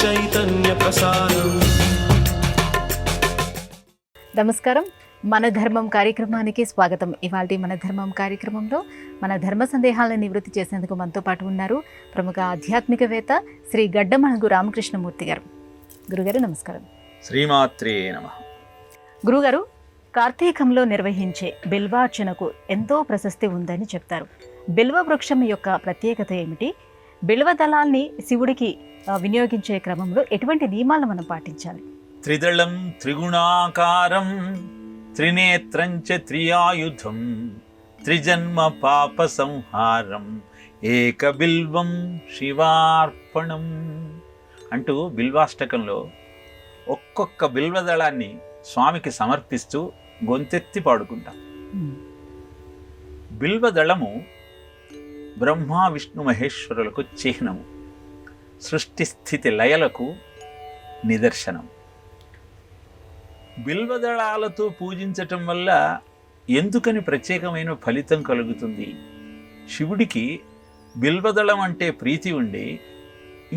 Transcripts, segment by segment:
చైతన్య ప్రసారం. నమస్కారం. మన ధర్మం కార్యక్రమానికి స్వాగతం. ఇవాల్టి మన ధర్మం కార్యక్రమంలో మన ధర్మ సందేహాలను నివృత్తి చేసేందుకు మనతో పాటు ఉన్నారు ప్రముఖ ఆధ్యాత్మికవేత్త శ్రీ గడ్డమణగు రామకృష్ణమూర్తి గారు. గురుగారు నమస్కారం. శ్రీమాత్రే నమః. గురుగారు, కార్తీకంలో నిర్వహించే బిల్వార్చనకు ఎంతో ప్రశస్తి ఉందని చెప్తారు. బిల్వ వృక్షం యొక్క ప్రత్యేకత ఏమిటి? బిల్వ దళాల్ని శివుడికి వినియోగించే క్రమంలో ఎటువంటి నియమాలను మనం పాటించాలి? త్రిదళం త్రిగుణాకారం త్రినేత్రం చ త్రియాయుధం త్రిజన్మ పాప సంహారం ఏక బిల్వం శివార్పణం అంటూ బిల్వాష్టకంలో ఒక్కొక్క బిల్వదళాన్ని స్వామికి సమర్పిస్తూ గొంతెత్తి పాడుకుంటాం. బిల్వదళము బ్రహ్మ విష్ణు మహేశ్వరులకు చిహ్నము, సృష్టి స్థితి లయలకు నిదర్శనం. బిల్వదళాలతో పూజించటం వల్ల ఎందుకని ప్రత్యేకమైన ఫలితం కలుగుతుంది? శివుడికి బిల్వదళం అంటే ప్రీతి ఉండి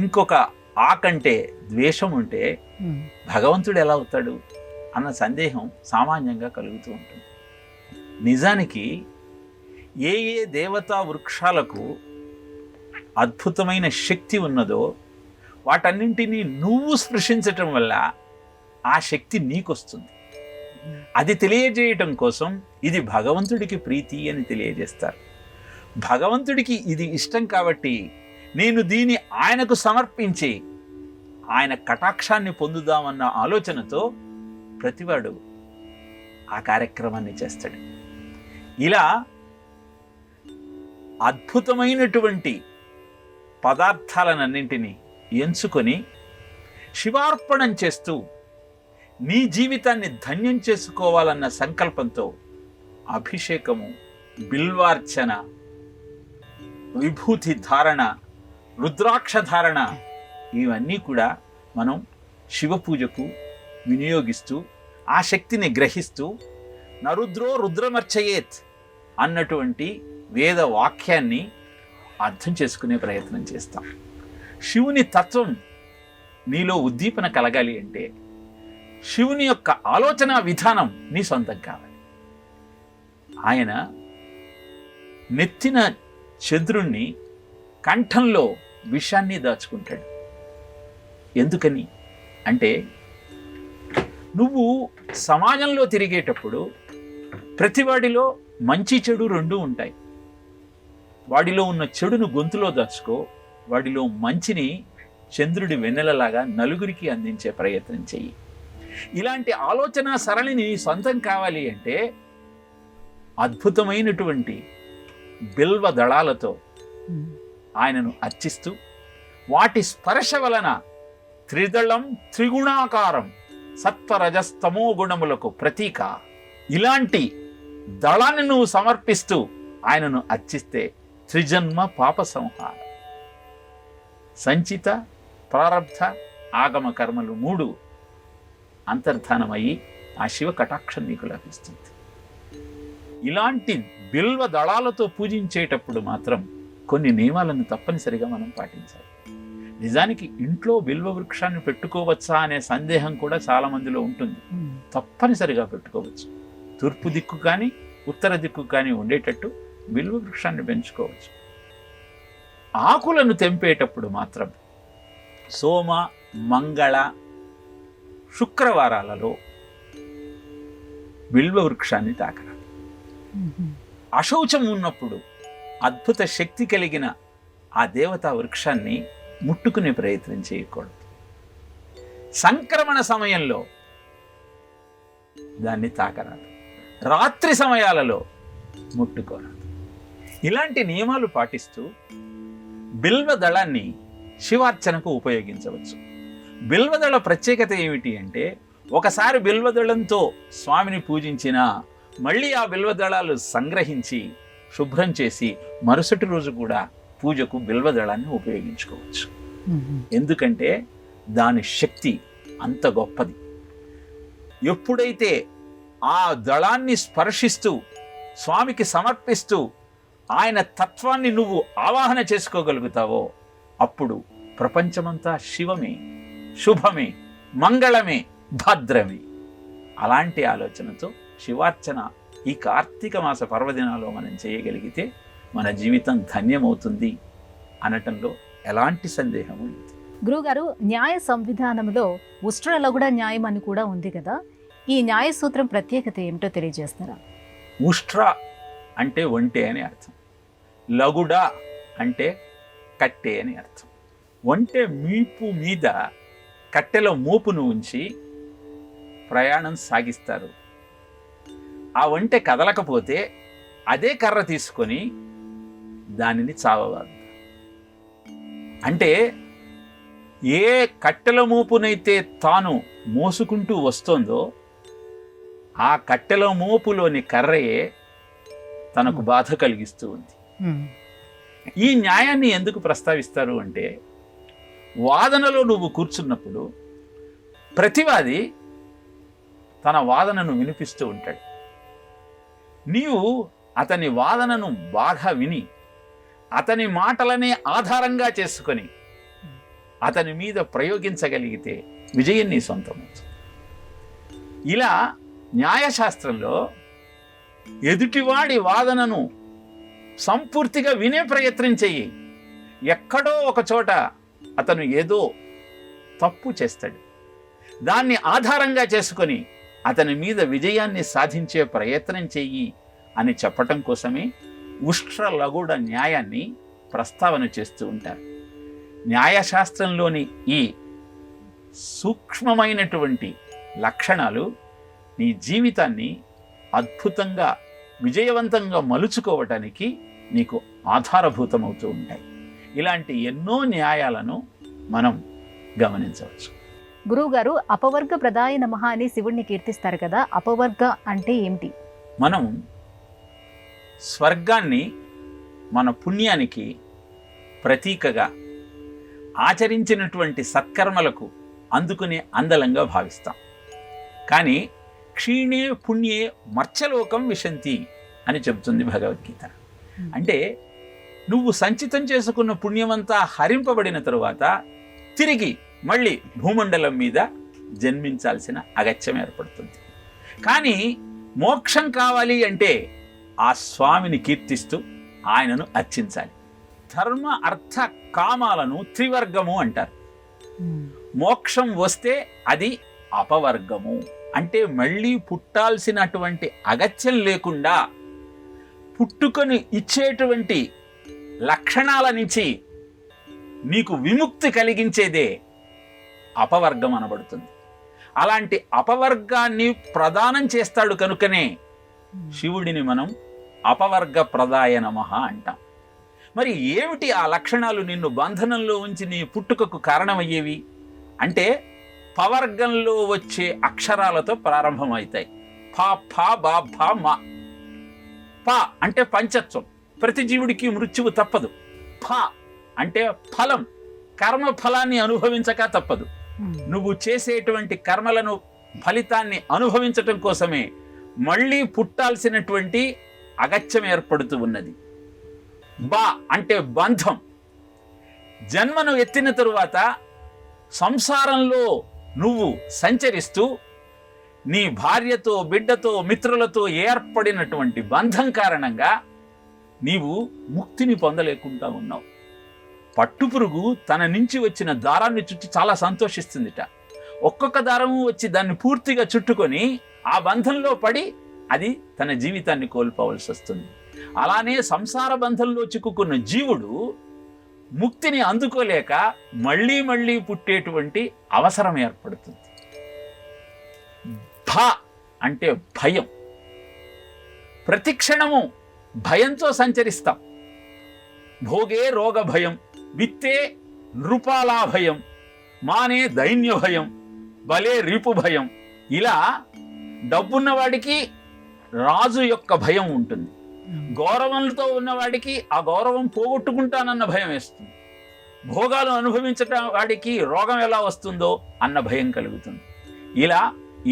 ఇంకొక ఆకంటే ద్వేషం ఉంటే భగవంతుడు ఎలా అవుతాడు అన్న సందేహం సామాన్యంగా కలుగుతూ ఉంటుంది. నిజానికి ఏ ఏ దేవతా వృక్షాలకు అద్భుతమైన శక్తి ఉన్నదో వాటన్నింటినీ నువ్వు స్పృశించటం వల్ల ఆ శక్తి నీకొస్తుంది. అది తెలియజేయటం కోసం ఇది భగవంతుడికి ప్రీతి అని తెలియజేస్తారు. భగవంతుడికి ఇది ఇష్టం కాబట్టి నేను దీన్ని ఆయనకు సమర్పించి ఆయన కటాక్షాన్ని పొందుదామన్న ఆలోచనతో ప్రతివాడు ఆ కార్యక్రమాన్ని చేస్తాడు. ఇలా అద్భుతమైనటువంటి పదార్థాలన్నింటినీ ఎంచుకొని శివార్పణం చేస్తూ నీ జీవితాన్ని ధన్యం చేసుకోవాలన్న సంకల్పంతో అభిషేకము, బిల్వార్చన, విభూతి ధారణ, రుద్రాక్ష ధారణ ఇవన్నీ కూడా మనం శివ పూజకు వినియోగిస్తూ ఆ శక్తిని గ్రహిస్తూ నరుద్రో రుద్రమర్చయేత్ అన్నటువంటి వేద వాక్యాన్ని అర్థం చేసుకునే ప్రయత్నం చేస్తాం. శివుని తత్వం నీలో ఉద్దీపన కలగాలి అంటే శివుని యొక్క ఆలోచన విధానం నీ సొంతం కావాలి. ఆయన నెత్తిన చంద్రుణ్ణి, కంఠంలో విషాన్ని దాచుకుంటాడు. ఎందుకని అంటే నువ్వు సమాజంలో తిరిగేటప్పుడు ప్రతివాడిలో మంచి చెడు రెండూ ఉంటాయి. వాడిలో ఉన్న చెడును గొంతులో దాచుకో, వాడిలో మంచిని చంద్రుడి వెన్నెలలాగా నలుగురికి అందించే ప్రయత్నం చెయ్యి. ఇలాంటి ఆలోచన సరళిని సొంతం కావాలి అంటే అద్భుతమైనటువంటి బిల్వ దళాలతో ఆయనను అర్చిస్తూ వాటి స్పర్శ వలన త్రిదళం త్రిగుణాకారం సత్వరజస్తమో గుణములకు ప్రతీక ఇలాంటి దళాన్ని నువ్వు సమర్పిస్తూ ఆయనను అర్చిస్తే త్రిజన్మ పాప సంహారం, సంచిత ప్రారబ్ధ ఆగమ కర్మలు 3 అంతర్ధానమయ్యి ఆ శివ కటాక్షం నీకు లభిస్తుంది. ఇలాంటి బిల్వ దళాలతో పూజించేటప్పుడు మాత్రం కొన్ని నియమాలను తప్పనిసరిగా మనం పాటించాలి. నిజానికి ఇంట్లో బిల్వ వృక్షాన్ని పెట్టుకోవచ్చా అనే సందేహం కూడా చాలా మందిలో ఉంటుంది. తప్పనిసరిగా పెట్టుకోవచ్చు. తూర్పు దిక్కు కానీ ఉత్తర దిక్కు కానీ ఉండేటట్టు బిల్వ వృక్షాన్ని పెంచుకోవచ్చు. ఆకులను తెంపేటప్పుడు మాత్రం సోమ, మంగళ, శుక్రవారాలలో బిల్వ వృక్షాన్ని తాకరాదు. అశౌచం ఉన్నప్పుడు అద్భుత శక్తి కలిగిన ఆ దేవతా వృక్షాన్ని ముట్టుకునే ప్రయత్నం చేయకూడదు. సంక్రమణ సమయంలో దాన్ని తాకరాదు. రాత్రి సమయాలలో ముట్టుకోరాదు. ఇలాంటి నియమాలు పాటిస్తూ బిల్వ దళాన్ని శివార్చనకు ఉపయోగించవచ్చు. బిల్వదళ ప్రత్యేకత ఏమిటి అంటే ఒకసారి బిల్వదళంతో స్వామిని పూజించినా మళ్ళీ ఆ బిల్వదళాలు సంగ్రహించి శుభ్రం చేసి మరుసటి రోజు కూడా పూజకు బిల్వదళాన్ని ఉపయోగించుకోవచ్చు. ఎందుకంటే దాని శక్తి అంత గొప్పది. ఎప్పుడైతే ఆ దళాన్ని స్పర్శిస్తూ స్వామికి సమర్పిస్తూ ఆయన తత్వాన్ని నువ్వు ఆవాహన చేసుకోగలుగుతావో అప్పుడు ప్రపంచమంతా శివమే, శుభమే, మంగళమే, భద్రమే. అలాంటి ఆలోచనతో శివార్చన ఈ కార్తీక మాస పర్వదినాల్లో మనం చేయగలిగితే మన జీవితం ధన్యమవుతుంది అనటంలో ఎలాంటి సందేహము లేదు. గురువుగారు, న్యాయ సంవిధానంలో ఉష్ట్రలగుడ న్యాయం అని కూడా ఉంది కదా, ఈ న్యాయ సూత్రం ప్రత్యేకత ఏమిటో తెలియజేస్తారా? ఉష్ట్ర అంటే ఒంటె అని అర్థం, లగుడ అంటే కట్టె అని అర్థం. ఒంటె మీపు మీద కట్టెలో మోపును ఉంచి ప్రయాణం సాగిస్తారు. ఆ ఒంటె కదలకపోతే అదే కర్ర తీసుకొని దానిని చావవారు. అంటే ఏ కట్టెల మోపునైతే తాను మోసుకుంటూ వస్తోందో ఆ కట్టెల మోపులోని కర్రయే తనకు బాధ కలిగిస్తూ ఉంది. ఈ న్యాయాన్ని ఎందుకు ప్రస్తావిస్తారు అంటే, వాదనలో నువ్వు కూర్చున్నప్పుడు ప్రతివాది తన వాదనను వినిపిస్తూ ఉంటాడు. నీవు అతని వాదనను బాగా విని అతని మాటలనే ఆధారంగా చేసుకొని అతని మీద ప్రయోగించగలిగితే విజయం నీ సొంతమవుతుంది. ఇలా న్యాయశాస్త్రంలో ఎదుటివాడి వాదనను సంపూర్తిగా వినే ప్రయత్నం చెయ్యి. ఎక్కడో ఒక చోట అతను ఏదో తప్పు చేస్తాడు, దాన్ని ఆధారంగా చేసుకొని అతని మీద విజయాన్ని సాధించే ప్రయత్నం చెయ్యి అని చెప్పటం కోసమే ఉష్ట్ర లగుడ న్యాయాన్ని ప్రస్తావన చేస్తూ ఉంటారు. న్యాయశాస్త్రంలోని ఈ సూక్ష్మమైనటువంటి లక్షణాలు నీ జీవితాన్ని అద్భుతంగా విజయవంతంగా మలుచుకోవటానికి నీకు ఆధారభూతమవుతూ ఉంటాయి. ఇలాంటి ఎన్నో న్యాయాలను మనం గమనించవచ్చు. గురువుగారు, అపవర్గ ప్రదాయ నమః అని శివుడిని కీర్తిస్తారు కదా, అపవర్గ అంటే ఏమిటి? మనం స్వర్గాన్ని మన పుణ్యానికి ప్రతీకగా, ఆచరించినటువంటి సత్కర్మలకు అందుకునే అందలంగా భావిస్తాం. కానీ క్షీణే పుణ్యే మర్చలోకం విశంతి అని చెబుతుంది భగవద్గీత. అంటే నువ్వు సంచితం చేసుకున్న పుణ్యమంతా హరింపబడిన తరువాత తిరిగి మళ్ళీ భూమండలం మీద జన్మించాల్సిన అగత్యం ఏర్పడుతుంది. కానీ మోక్షం కావాలి అంటే ఆ స్వామిని కీర్తిస్తూ ఆయనను అర్చించాలి. ధర్మ అర్థ కామాలను త్రివర్గము అంటారు. మోక్షం వస్తే అది అపవర్గము. అంటే మళ్ళీ పుట్టాల్సినటువంటి అగత్యం లేకుండా పుట్టుకొని ఇచ్చేటువంటి లక్షణాల నుంచి నీకు విముక్తి కలిగించేదే అపవర్గం అనబడుతుంది. అలాంటి అపవర్గాన్ని ప్రదానం చేస్తాడు కనుకనే శివుడిని మనం అపవర్గ ప్రదాయ నమః అంటాం. మరి ఏమిటి ఆ లక్షణాలు నిన్ను బంధనంలో ఉంచి నీ పుట్టుకకు కారణమయ్యేవి అంటే, పవర్గంలో వచ్చే అక్షరాలతో ప్రారంభమవుతాయి. ఫ ఫ బ భ మ. ప అంటే పంచత్వం, ప్రతి జీవుడికి మృత్యువు తప్పదు. ఫ అంటే ఫలం, కర్మ ఫలాన్ని అనుభవించక తప్పదు. నువ్వు చేసేటువంటి కర్మలను ఫలితాన్ని అనుభవించటం కోసమే మళ్ళీ పుట్టాల్సినటువంటి అగత్యం ఏర్పడుతూ ఉన్నది. బా అంటే బంధం. జన్మను ఎత్తిన తరువాత సంసారంలో నువ్వు సంచరిస్తూ నీ భార్యతో, బిడ్డతో, మిత్రులతో ఏర్పడినటువంటి బంధం కారణంగా నీవు ముక్తిని పొందలేకుండా ఉన్నావు. పట్టుపురుగు తన నుంచి వచ్చిన దారాన్ని చుట్టి చాలా సంతోషిస్తుందిట. ఒక్కొక్క దారము వచ్చి దాన్ని పూర్తిగా చుట్టుకొని ఆ బంధంలో పడి అది తన జీవితాన్ని కోల్పోవలసి వస్తుంది. అలానే సంసార బంధంలో చిక్కుకున్న జీవుడు ముక్తిని అందుకోలేక మళ్ళీ మళ్ళీ పుట్టేటువంటి అవసరం ఏర్పడుతుంది. భ అంటే భయం. ప్రతి క్షణము భయంతో సంచరిస్తాం. భోగే రోగ భయం, విత్తే నృపాలా భయం, మానే దైన్య భయం, బలే రిపు భయం. ఇలా డబ్బున్నవాడికి రాజు యొక్క భయం ఉంటుంది. గౌరవంతో ఉన్నవాడికి ఆ గౌరవం పోగొట్టుకుంటానన్న భయం వేస్తుంది. భోగాలు అనుభవించటం వాడికి రోగం ఎలా వస్తుందో అన్న భయం కలుగుతుంది. ఇలా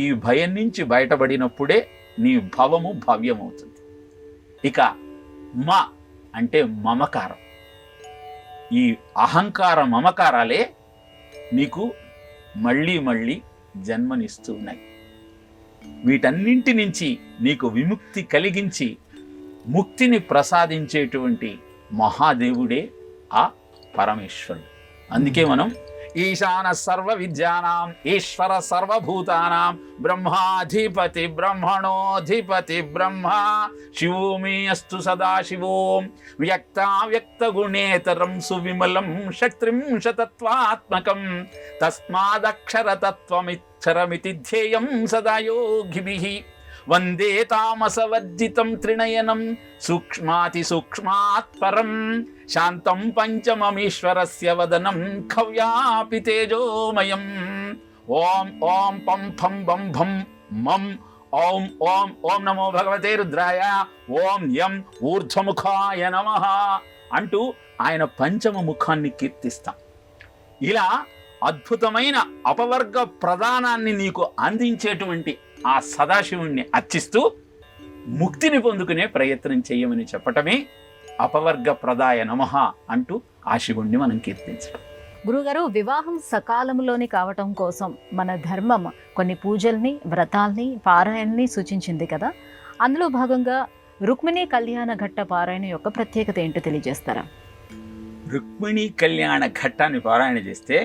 ఈ భయం నుంచి బయటపడినప్పుడే నీ భవము భవ్యమవుతుంది. ఇక మ అంటే మమకారం. ఈ అహంకార మమకారాలే నీకు మళ్ళీ మళ్ళీ జన్మనిస్తూ ఉన్నాయి. వీటన్నింటి నుంచి నీకు విముక్తి కలిగించి ముక్తిని ప్రసాదించేటువంటి మహాదేవుడే ఆ పరమేశ్వరుడు. అందుకే మనం ఈశాన సర్వ విద్యానాం ఈశ్వర సర్వభూతానాం బ్రహ్మాధిపతి బ్రహ్మణోధిపతి బ్రహ్మ శివోమి అస్తు సదాశివోం వ్యక్తావ్యక్త గుణేతరం సువిమలం షట్త్రింశతత్వాత్మకం తస్మాదక్షరతత్వమిచ్చరమితి ధ్యేయం సదా యోగిభిః వందే తామసవర్జితం త్రినయనం సూక్ష్మాతి సూక్ష్మాత్ పరం శాంతం పంచమమీశ్వరస్య వదనం ఖవ్యాపి తేజోమయం. ఓం ఓం పం ఫం బం భం మం ఓం ఓం ఓం నమో భగవతే రుద్రాయ ఓం యం ఊర్ధ్వముఖాయ నమః అంటూ ఆయన పంచమ ముఖాన్ని కీర్తిస్తాం. ఇలా అద్భుతమైన అపవర్గ ప్రదానాన్ని నీకు అందించేటువంటి ఆ సదాశివుణ్ణి అర్చిస్తూ ముక్తిని పొందుకునే ప్రయత్నం చేయమని చెప్పటమే అపవర్గ ప్రదాయ నమః అంటూ ఆ శివుణ్ణి మనం కీర్తించడం. గురుగారు, వివాహం సకాలంలోని కావటం కోసం మన ధర్మం కొన్ని పూజల్ని, వ్రతాల్ని, పారాయణని సూచించింది కదా. అందులో భాగంగా రుక్మిణీ కళ్యాణ ఘట్ట పారాయణ యొక్క ప్రత్యేకత ఏంటో తెలియజేస్తారా? రుక్మిణీ కళ్యాణ ఘట్టాన్ని పారాయణ చేస్తే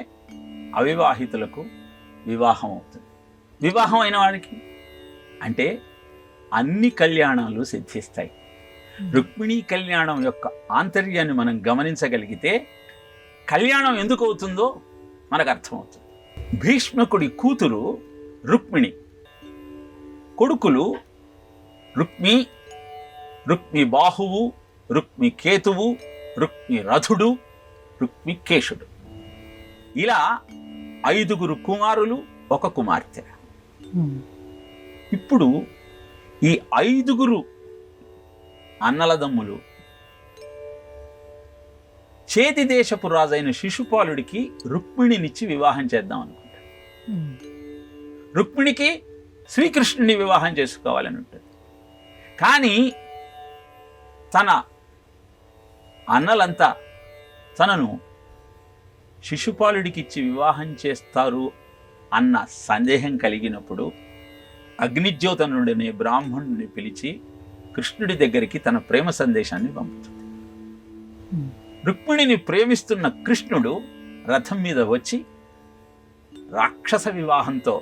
అవివాహితులకు వివాహం అవుతుంది. వివాహం అయిన వాడికి అంటే అన్ని కళ్యాణాలు సిద్ధిస్తాయి. రుక్మిణీ కళ్యాణం యొక్క ఆంతర్యాన్ని మనం గమనించగలిగితే కళ్యాణం ఎందుకు అవుతుందో మనకు అర్థమవుతుంది. భీష్మకుడి కూతురు రుక్మిణి, కొడుకులు రుక్మి, రుక్మి బాహువు, రుక్మి కేతువు, రుక్మి రథుడు, రుక్మి కేశుడు. ఇలా 5 కుమారులు, 1 కుమార్తె. ఇప్పుడు ఈ 5 అన్నలదమ్ములు చేతి దేశపు రాజైన శిశుపాలుడికి రుక్మిణినిచ్చి వివాహం చేద్దాం అనుకుంటాడు. రుక్మిణికి శ్రీకృష్ణుని వివాహం చేసుకోవాలని ఉంటుంది. కానీ తన అన్నలంతా తనను శిశుపాలుడికి ఇచ్చి వివాహం చేస్తారు అన్న సందేహం కలిగినప్పుడు అగ్నిజ్యోతనుడనే బ్రాహ్మణుడిని పిలిచి కృష్ణుడి దగ్గరికి తన ప్రేమ సందేశాన్ని పంపుతుంది. రుక్మిణిని ప్రేమిస్తున్న కృష్ణుడు రథం మీద వచ్చి రాక్షస వివాహంతో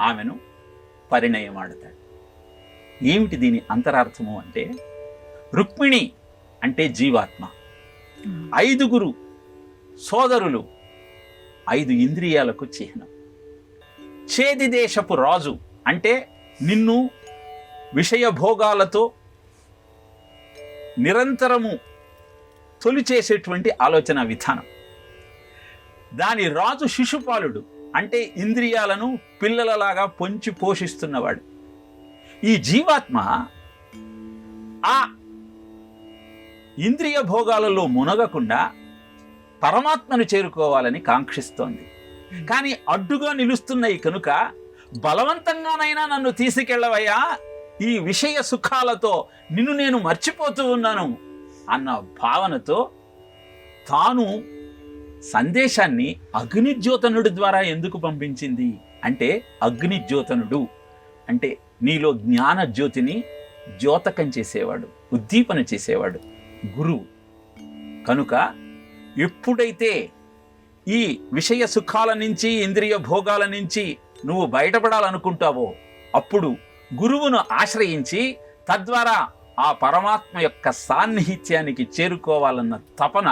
ఆమెను పరిణయమాడతాడు. ఏమిటి దీని అంతరార్థము అంటే, రుక్మిణి అంటే జీవాత్మ, 5 సోదరులు 5 ఇంద్రియాలకు చిహ్నం. చేది దేశపు రాజు అంటే నిన్ను విషయభోగాలతో నిరంతరము తొలిచేసేటువంటి ఆలోచన విధానం. దాని రాజు శిశుపాలుడు అంటే ఇంద్రియాలను పిల్లలలాగా పొంచి పోషిస్తున్నవాడు. ఈ జీవాత్మ ఆ ఇంద్రియ భోగాలలో మునగకుండా పరమాత్మను చేరుకోవాలని కాంక్షిస్తోంది. కానీ అడ్డుగా నిలుస్తున్నాయి కనుక బలవంతంగానైనా నన్ను తీసుకెళ్ళవయ్యా, ఈ విషయ సుఖాలతో నిన్ను నేను మర్చిపోతూ ఉన్నాను అన్న భావనతో తాను సందేశాన్ని అగ్నిజ్యోతనుడి ద్వారా ఎందుకు పంపించింది అంటే, అగ్నిజ్యోతనుడు అంటే నీలో జ్ఞాన జ్యోతిని ద్యోతకం చేసేవాడు, ఉద్దీపన చేసేవాడు గురువు. కనుక ఎప్పుడైతే ఈ విషయ సుఖాల నుంచి, ఇంద్రియ భోగాల నుంచి నువ్వు బయటపడాలనుకుంటావో అప్పుడు గురువును ఆశ్రయించి తద్వారా ఆ పరమాత్మ యొక్క సాన్నిహిత్యానికి చేరుకోవాలన్న తపన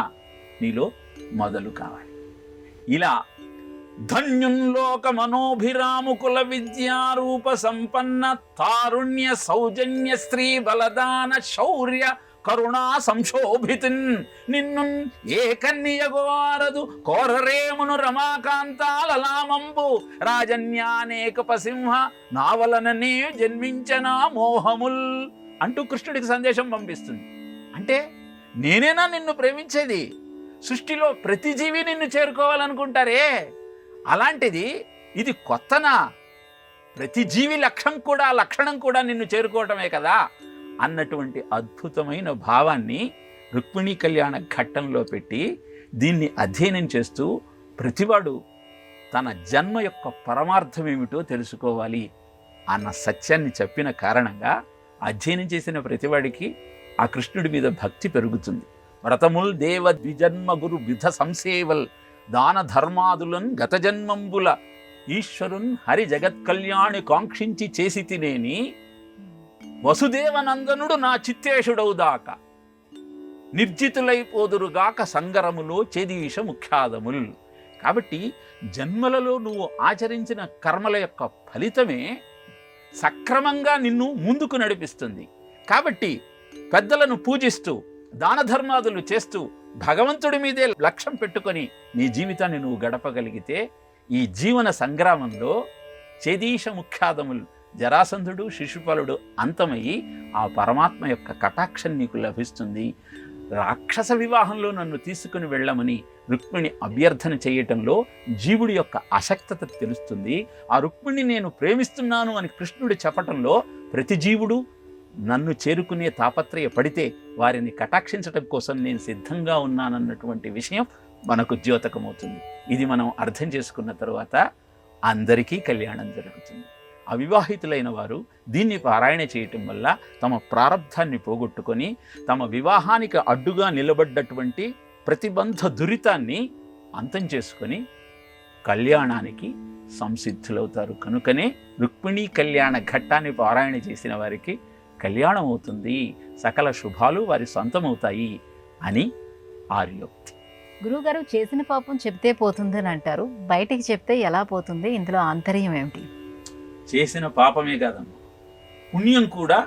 నీలో మొదలు కావాలి. ఇలా ధన్యున్లోక మనోభిరాముకుల విద్యారూప సంపన్న తారుణ్య సౌజన్య స్త్రీ బలదాన శౌర్య కరుణా సంశోభితిన్ నిన్ను ఏ కన్యగోరదు కోరరేమును రమాకాంతాలలామంబు రాజన్యానేకపసింహ నావలననే జన్మించనా మోహముల్ అంటూ కృష్ణుడికి సందేశం పంపిస్తుంది. అంటే నేనేనా నిన్ను ప్రేమించేది? సృష్టిలో ప్రతి జీవి నిన్ను చేరుకోవాలనుకుంటారే, అలాంటిది ఇది కొత్తనా? ప్రతి జీవి లక్షణం కూడా నిన్ను చేరుకోవటమే కదా అన్నటువంటి అద్భుతమైన భావాన్ని రుక్మిణీ కళ్యాణ ఘట్టంలో పెట్టి దీన్ని అధ్యయనం చేస్తూ ప్రతివాడు తన జన్మ యొక్క పరమార్థం ఏమిటో తెలుసుకోవాలి అన్న సత్యాన్ని చెప్పిన కారణంగా అధ్యయనం చేసిన ప్రతివాడికి ఆ కృష్ణుడి మీద భక్తి పెరుగుతుంది. వ్రతముల్ దేవ ద్విజన్మ గురు విధ సంసేవల్ దాన ధర్మాదులన్ గత జన్మంబుల ఈశ్వరున్ హరి జగత్ కళ్యాణి కాంక్షించి చేసి తినేని వసుదేవనందనుడు నా చిత్తేషుడౌదాక నిర్జితులైపోదురుగాక సంగరములో చేదీష ముఖ్యాదముల్. కాబట్టి జన్మలలో నువ్వు ఆచరించిన కర్మల యొక్క ఫలితమే సక్రమంగా నిన్ను ముందుకు నడిపిస్తుంది. కాబట్టి పెద్దలను పూజిస్తూ దాన ధర్మాదులు చేస్తూ భగవంతుడి మీదే లక్ష్యం పెట్టుకొని నీ జీవితాన్ని నువ్వు గడపగలిగితే ఈ జీవన సంగ్రామంలో చేదీష ముఖ్యాదములు జరాసంధుడు శిశుపాలుడు అంతమయ్యి ఆ పరమాత్మ యొక్క కటాక్షం నీకు లభిస్తుంది. రాక్షస వివాహంలో నన్ను తీసుకుని వెళ్ళమని రుక్మిణి అభ్యర్థన చేయటంలో జీవుడి యొక్క అశక్తత తెలుస్తుంది. ఆ రుక్మిణిని నేను ప్రేమిస్తున్నాను అని కృష్ణుడు చెప్పటంలో ప్రతి జీవుడు నన్ను చేరుకునే తాపత్రయపడితే వారిని కటాక్షించటం కోసం నేను సిద్ధంగా ఉన్నానన్నటువంటి విషయం మనకు ద్యోతకమవుతుంది. ఇది మనం అర్థం చేసుకున్న తరువాత అందరికీ కళ్యాణం జరుగుతుంది. అవివాహితులైన వారు దీన్ని పారాయణ చేయటం వల్ల తమ ప్రారంధాన్ని పోగొట్టుకొని తమ వివాహానికి అడ్డుగా నిలబడ్డటువంటి ప్రతిబంధ దురితాన్ని అంతం చేసుకొని కళ్యాణానికి సంసిద్ధులవుతారు. కనుకనే రుక్మిణీ కళ్యాణ ఘట్టాన్ని పారాయణ చేసిన వారికి కళ్యాణం అవుతుంది, సకల శుభాలు వారి సొంతమవుతాయి అని ఆర్యోక్తి. గురువుగారు, చేసిన పాపం చెప్తే పోతుందని అంటారు, బయటికి చెప్తే ఎలా పోతుంది? ఇందులో ఆంతర్యం ఏమిటి? చేసిన పాపమే కాదమ్మా, పుణ్యం కూడా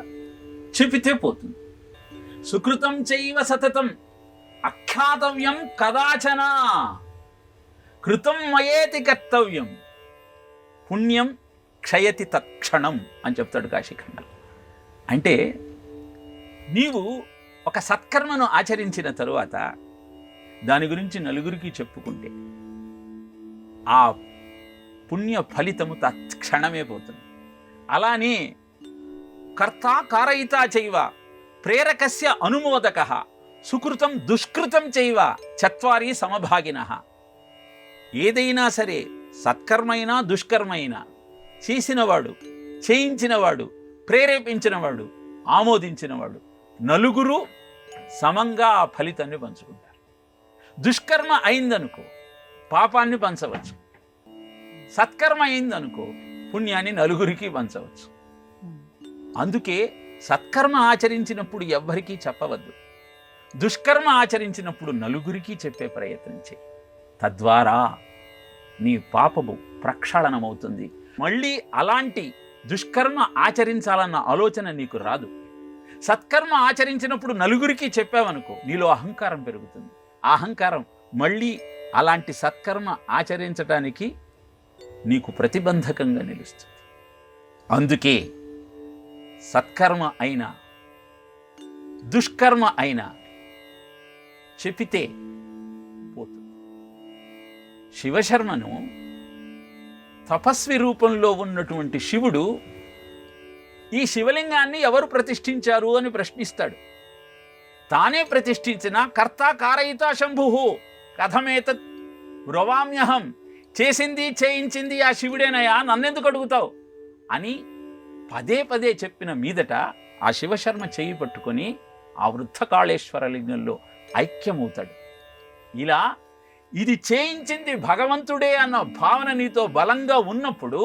చెబితే పోతుంది. సుకృతం చైవ సతతం అఖ్యాతవ్యం కదాచన కృతం మయేతి కర్తవ్యం పుణ్యం క్షయతి తత్క్షణం అని చెప్తాడు కాశీఖండం. అంటే నీవు ఒక సత్కర్మను ఆచరించిన తరువాత దాని గురించి నలుగురికి చెప్పుకుంటే ఆ పుణ్య ఫలితము తత్క్షణమే పోతుంది. అలానే కర్త కారయితా చైవ ప్రేరకస్య అనుమోదక సుకృతం దుష్కృతం చైవ చత్వారి సమభాగినః. ఏదైనా సరే సత్కర్మైనా దుష్కర్మైనా చేసినవాడు, చేయించినవాడు, ప్రేరేపించినవాడు, ఆమోదించినవాడు నలుగురు సమంగా ఆ ఫలితాన్ని పంచుకుంటారు. దుష్కర్మ అయిందనుకో పాపాన్ని పంచవచ్చు, సత్కర్మ అయిందనుకో పుణ్యాన్ని నలుగురికి పంచవచ్చు. అందుకే సత్కర్మ ఆచరించినప్పుడు ఎవ్వరికీ చెప్పవద్దు, దుష్కర్మ ఆచరించినప్పుడు నలుగురికి చెప్పే ప్రయత్నం చేయి. తద్వారా నీ పాపము ప్రక్షాళనమవుతుంది. మళ్ళీ అలాంటి దుష్కర్మ ఆచరించాలన్న ఆలోచన నీకు రాదు. సత్కర్మ ఆచరించినప్పుడు నలుగురికి చెప్పావనుకో నీలో అహంకారం పెరుగుతుంది. ఆ అహంకారం మళ్ళీ అలాంటి సత్కర్మ ఆచరించడానికి నీకు ప్రతిబంధకంగా నిలుస్తుంది. అందుకే సత్కర్మ అయినా దుష్కర్మ అయినా చెప్పితే పోతుంది. శివశర్మను తపస్వి రూపంలో ఉన్నటువంటి శివుడు ఈ శివలింగాన్ని ఎవరు ప్రతిష్ఠించారు అని ప్రశ్నిస్తాడు. తానే ప్రతిష్ఠించిన కర్త కారయితా శంభు కథమేతత్ బ్రవామ్యహం, చేసింది చేయించింది ఆ శివుడేనయా, నన్నెందుకు అడుగుతావు అని పదే పదే చెప్పిన మీదట ఆ శివశర్మ చేయి పట్టుకొని ఆ వృద్ధకాళేశ్వర లింగంలో ఐక్యమవుతాడు. ఇలా ఇది చేయించింది భగవంతుడే అన్న భావన నీతో బలంగా ఉన్నప్పుడు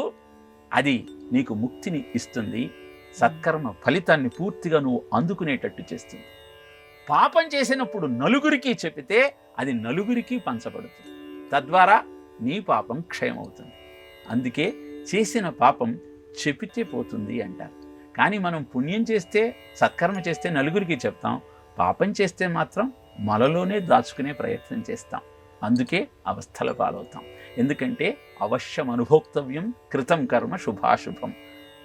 అది నీకు ముక్తిని ఇస్తుంది, సత్కర్మ ఫలితాన్ని పూర్తిగా నువ్వు అందుకునేటట్టు చేస్తుంది. పాపం చేసినప్పుడు నలుగురికి చెబితే అది నలుగురికి పంచబడుతుంది, తద్వారా నీ పాపం క్షయమవుతుంది. అందుకే చేసిన పాపం చెబితే పోతుంది అంటారు. కానీ మనం పుణ్యం చేస్తే, సత్కర్మ చేస్తే నలుగురికి చెప్తాం, పాపం చేస్తే మాత్రం మనలోనే దాచుకునే ప్రయత్నం చేస్తాం. అందుకే అవస్థల పాలవుతాం. ఎందుకంటే అవశ్యం అనుభోక్తవ్యం కృతం కర్మ శుభాశుభం.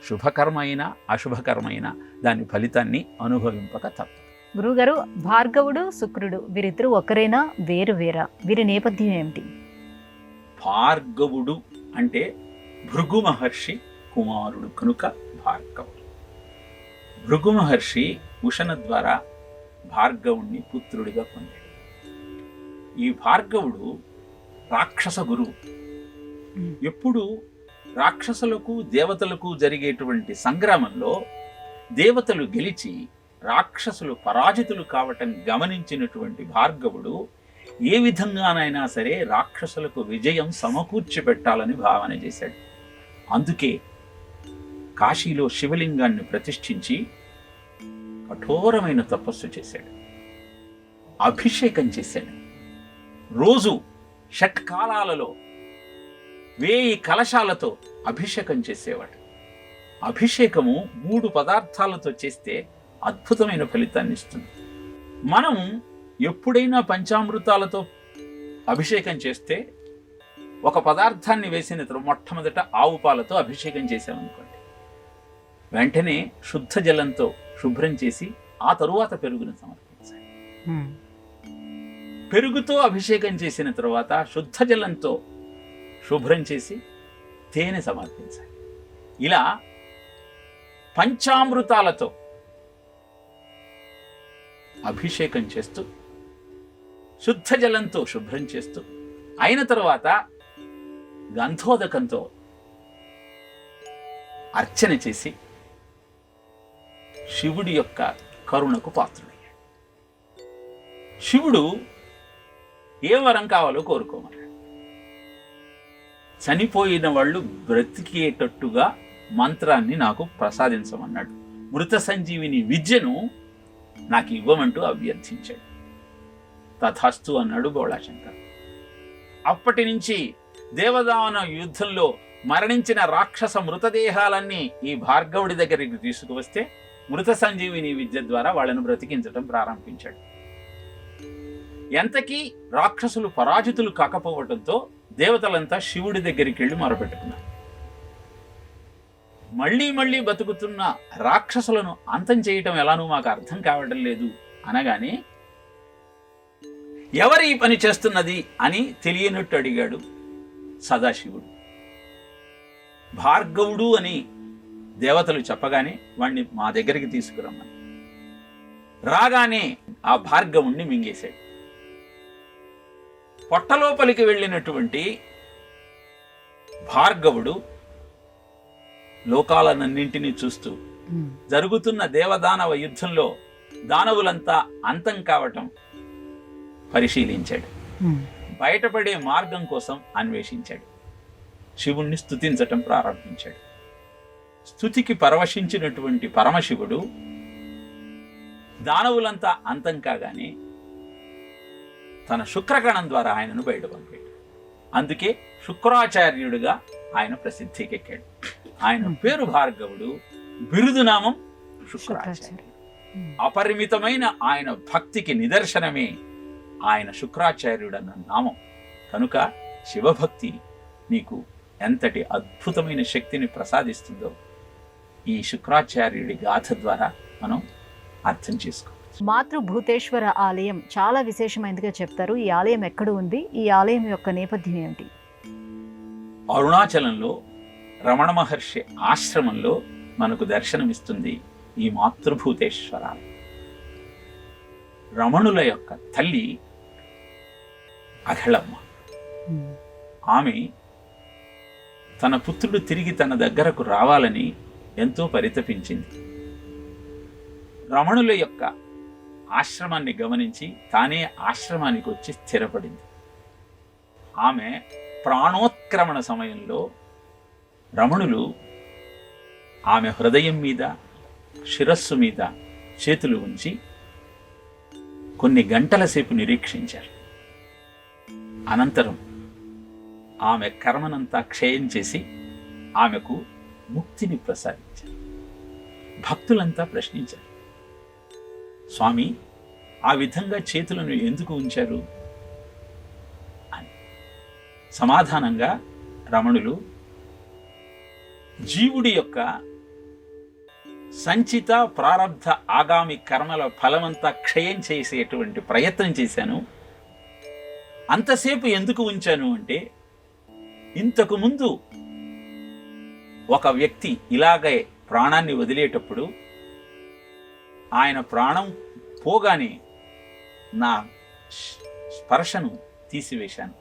శుభకర్మ అయినా అశుభకర్మ అయినా దాని ఫలితాన్ని అనుభవింపక తప్పదు. గురువుగారు, భార్గవుడు శుక్రుడు వీరిద్దరూ ఒకరేనా వేరు వేరా? వీరి నేపథ్యం ఏమిటి? భార్గవుడు అంటే భృగు మహర్షి కుమారుడు కనుక భార్గవుడు. భృగు మహర్షి ఉషన ద్వారా భార్గవుణ్ణి పుత్రుడిగా పొందాడు. ఈ భార్గవుడు రాక్షస గురువు. ఎప్పుడు రాక్షసులకు దేవతలకు జరిగేటువంటి సంగ్రామంలో దేవతలు గెలిచి రాక్షసులు పరాజితులు కావటం గమనించినటువంటి భార్గవుడు ఏ విధంగానైనా సరే రాక్షసులకు విజయం సమకూర్చి పెట్టాలని భావన చేశాడు. అందుకే కాశీలో శివలింగాన్ని ప్రతిష్ఠించి కఠోరమైన తపస్సు చేశాడు, అభిషేకం చేశాడు. రోజు షట్కాలాలలో 1000 కలశాలతో అభిషేకం చేసేవాడు. అభిషేకము 3 పదార్థాలతో చేస్తే అద్భుతమైన ఫలితాన్ని ఇస్తుంది. మనం ఎప్పుడైనా పంచామృతాలతో అభిషేకం చేస్తే ఒక పదార్థాన్ని వేసిన తర్వాత మొట్టమొదట ఆవు పాలతో అభిషేకం చేసామనుకోండి, వెంటనే శుద్ధ జలంతో శుభ్రం చేసి ఆ తరువాత పెరుగును సమర్పించాలి. పెరుగుతో అభిషేకం చేసిన తర్వాత శుద్ధ జలంతో శుభ్రం చేసి తేనె సమర్పించాలి. ఇలా పంచామృతాలతో అభిషేకం చేస్తూ శుద్ధ జలంతో శుభ్రం చేస్తూ అయిన తర్వాత గంధోదకంతో అర్చన చేసి శివుడి యొక్క కరుణకు పాత్రుడయ్యాడు. శివుడు ఏ వరం కావాలో కోరుకోమన్నాడు. చనిపోయిన వాళ్ళు బ్రతికేటట్టుగా మంత్రాన్ని నాకు ప్రసాదించమన్నాడు. మృత సంజీవిని విద్యను నాకు ఇవ్వమంటూ అభ్యర్థించాడు. తథాస్తు అన్నాడు బోళాశంకర్. అప్పటి నుంచి దేవదాన యుద్ధంలో మరణించిన రాక్షస మృతదేహాలన్నీ ఈ భార్గవుడి దగ్గరికి తీసుకువస్తే మృత సంజీవిని విద్య ద్వారా వాళ్ళను బ్రతికించడం ప్రారంభించాడు. ఎంతకీ రాక్షసులు పరాజితులు కాకపోవడంతో దేవతలంతా శివుడి దగ్గరికి వెళ్ళి మొరపెట్టుకున్నారు. మళ్ళీ మళ్ళీ బతుకుతున్న రాక్షసులను అంతం చేయటం ఎలానూ మాకు అర్థం కావడం లేదు అనగానే, ఎవరు ఈ పని చేస్తున్నది అని తెలియనట్టు అడిగాడు సదాశివుడు. భార్గవుడు అని దేవతలు చెప్పగానే వాణ్ణి మా దగ్గరికి తీసుకురమ్మని. రాగానే ఆ భార్గవుణ్ణి మింగేశాడు. పొట్టలోపలికి వెళ్ళినటువంటి భార్గవుడు లోకాలన్నింటినీ చూస్తూ జరుగుతున్న దేవదానవ యుద్ధంలో దానవులంతా అంతం కావటం పరిశీలించాడు. బయటపడే మార్గం కోసం అన్వేషించాడు. శివుణ్ణి స్తుతించటం ప్రారంభించాడు. స్తుతికి పరవశించినటువంటి పరమశివుడు దానవులంతా అంతం కాగానే తన శుక్రగణం ద్వారా ఆయనను బయట పంపాడు. అందుకే శుక్రాచార్యుడిగా ఆయన ప్రసిద్ధికెక్కాడు. ఆయన పేరు భార్గవుడు, బిరుదునామం శుక్రాచార్యుడు. అపరిమితమైన ఆయన భక్తికి నిదర్శనమే ఆయన శుక్రాచార్యుడు అన్న నామం. కనుక శివభక్తి నీకు ఎంతటి అద్భుతమైన శక్తిని ప్రసాదిస్తుందో ఈ శుక్రాచార్యుడి గాథ ద్వారా మనం అర్థం చేసుకోవచ్చు. మాతృభూతేశ్వర ఆలయం చాలా విశేషమైనదిగా చెప్తారు. ఈ ఆలయం ఎక్కడ ఉంది? ఈ ఆలయం యొక్క నేపథ్యం ఏమిటి? అరుణాచలంలో రమణ మహర్షి ఆశ్రమంలో మనకు దర్శనమిస్తుంది ఈ మాతృభూతేశ్వర ఆలయం. రమణుల యొక్క తల్లి అఘళమ్మ. ఆమె తన పుత్రుడు తిరిగి తన దగ్గరకు రావాలని ఎంతో పరితపించింది. రమణుల యొక్క ఆశ్రమాన్ని గమనించి తానే ఆశ్రమానికి వచ్చి స్థిరపడింది. ఆమె ప్రాణోత్క్రమణ సమయంలో రమణులు ఆమె హృదయం మీద, శిరస్సు మీద చేతులు ఉంచి కొన్ని గంటల సేపు నిరీక్షించారు. అనంతరం ఆమె కర్మనంతా క్షయం చేసి ఆమెకు ముక్తిని ప్రసాదించారు. భక్తులంతా ప్రశ్నించారు, స్వామి ఆ విధంగా చేతులను ఎందుకు ఉంచారు అని. సమాధానంగా రమణులు జీవుడి యొక్క సంచిత ప్రారబ్ధ ఆగామి కర్మల ఫలమంతా క్షయం చేసేటువంటి ప్రయత్నం చేశాను. అంతసేపు ఎందుకు ఉంచాను అంటే, ఇంతకు ముందు ఒక వ్యక్తి ఇలాగే ప్రాణాన్ని వదిలేటప్పుడు ఆయన ప్రాణం పోగానే నా స్పర్శను తీసివేశాను.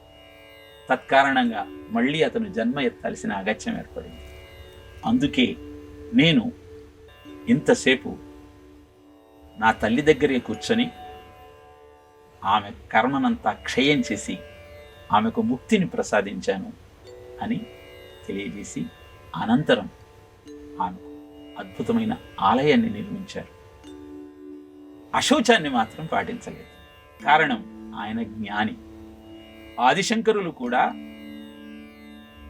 తత్కారణంగా మళ్ళీ అతను జన్మ ఎత్తాల్సిన అగత్యం ఏర్పడింది. అందుకే నేను ఇంతసేపు నా తల్లి దగ్గరే కూర్చొని ఆమె కర్మనంతా క్షయం చేసి ఆమెకు ముక్తిని ప్రసాదించాను అని తెలియజేసి అనంతరం ఆమెకు అద్భుతమైన ఆలయాన్ని నిర్మించారు. అశౌచాన్ని మాత్రం పాటించలేదు. కారణం, ఆయన జ్ఞాని. ఆదిశంకరులు కూడా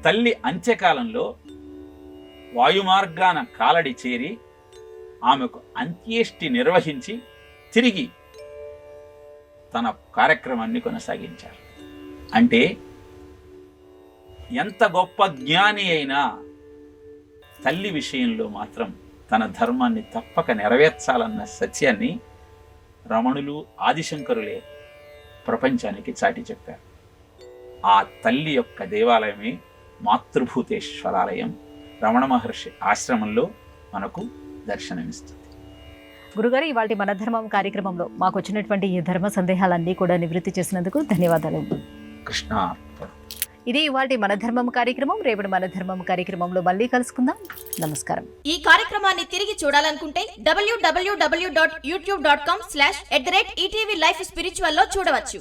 తల్లి అంత్యకాలంలో వాయుమార్గాన కాలడి చేరి ఆమెకు అంత్యేష్టి నిర్వహించి తిరిగి తన కార్యక్రమాన్ని కొనసాగించారు. అంటే ఎంత గొప్ప జ్ఞాని అయినా తల్లి విషయంలో మాత్రం తన ధర్మాన్ని తప్పక నెరవేర్చాలన్న సత్యాన్ని రమణులు, ఆదిశంకరులే ప్రపంచానికి చాటి చెప్పారు. ఆ తల్లి యొక్క దేవాలయమే మాతృభూతేశ్వరాలయం రమణ మహర్షి ఆశ్రమంలో మనకు దర్శనమిస్తుంది. గురుగారు, ఇవాళ మన ధర్మం కార్యక్రమంలో మాకు వచ్చినటువంటి ఈ ధర్మ సందేహాలన్నీ కూడా నివృత్తి చేసినందుకు ధన్యవాదాలు. కృష్ణ. ఇది ఇవాళ మన ధర్మం కార్యక్రమం. రేపటి మన ధర్మం కార్యక్రమంలో మళ్ళీ కలుసుకుందాం. నమస్కారం. ఈ కార్యక్రమాన్ని తిరిగి చూడాలనుకుంటే www.youtube.com/@ETV Life Spiritual లో చూడవచ్చు.